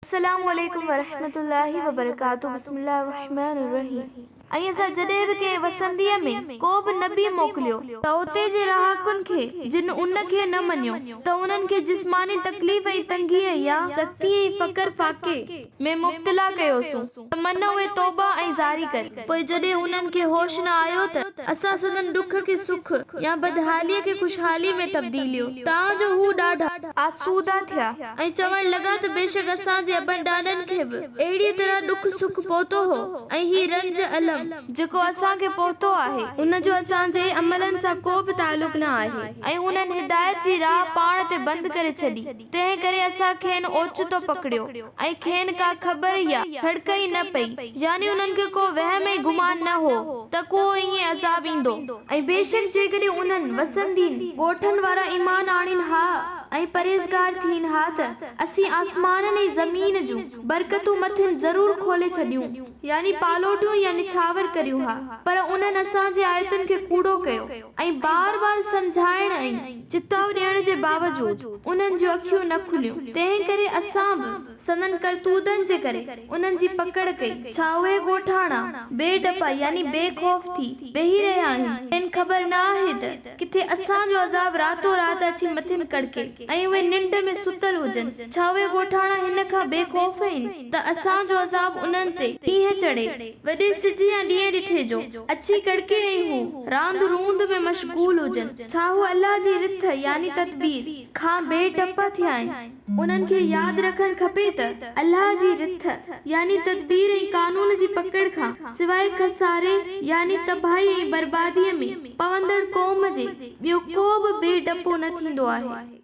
अस्सलामुअलैकुम वरहमतुल्लाहि वबरकातुहू। बिस्मिल्लाहिर्रहमानिर्रहीम। असां जॾहिं बि कंहिं वसंदीअ में को बि नबी मोकिलियो त उते जे रहाकुन खे जिन उन खे न मञियो त उन्हनि खे जिस्मानी तकलीफ़ ऐं तंगीअ या सख़्ती ऐं फ़क़र फाके में मुब्तला कयोसूं त मन उहे तौबा ऐं ज़ारी करे। पोइ जॾहिं उन्हनि खे होश न आयो त असां सदन दुख खे सुख या बदहालीअ खे ख़ुशहाली में तब्दीलियो ताजो हू ॾाढा आसूदा थिया ऐं चवण लॻा त बेशक असां जे अबनि ॾाॾनि खे बि अहिड़ी तरह दुख सुख पहुतो हो ऐं ही रंज अलम जेको असां खे पहुतो आहे उन जो असां जे अमलनि सां को बि तालुक न आहे ऐं उन्हनि हिदायत जी राह पाण ते बंदि करे छॾी। तंहिं करे असां खेनि ओचितो पकड़ियो ऐं खेनि का ख़बर या खड़कई न पई, यानी उन्हनि खे को वहम ऐं गुमान न हो त को ईअं अज़ाब ईंदो। ऐं बेशक जेकॾहिं उन्हनि वसंदीन ॻोठनि वारा ईमान आणीनि हा ऐं परहेज़गार थीन हा त असीं आसमाननि ऐं ज़मीन जूं बरकतूं मथिन ज़रूर खोले छॾियूं, यानी पालोटियूं या निछावर करियूं हा। पर उन्हनि असां जे आयतुनि खे कूड़ो कयो ऐं बार बार समझाइण ऐं चिताव ॾियण जे बावजूद उन्हनि जूं अखियूं न खुलियूं। तंहिं करे असां बि सनन करतूतनि जे करे उन्हनि जी पकड़ कई। छा उहे ॻोठाणा बेडपा यानी बेखौफ थी वेही रहिया आहिनि? इन ख़बर न आहे त किथे असां जो अज़ाब रातो रात अची मथिन कड़के ऐं उहे निंड में सुतल हुजनि। छा उहे ॻोठाणा हिन खां बेखौफ आहिनि त असां जो अज़ाब उन्हनि ते कीअं चढ़े? वॾे सिज या ॾींहं ॾिठे जो अची कड़के ऐं हू रांद रूंद में मशगूल हुजनि। छा हू अल्लाह जी रिथ यानी तदबीर खां बेडपा थिया आहिनि? उन्हनि खे यादि रखणु खपे त अल्लाह जी रिथ यानी तदबीर ऐं कानून जी पकड़ खां सवाइ खसारे यानी तबाही ऐं बर्बादीअ में पवंदड़ क़ौम जे ॿियो को बि बेडपो न थींदो आहे।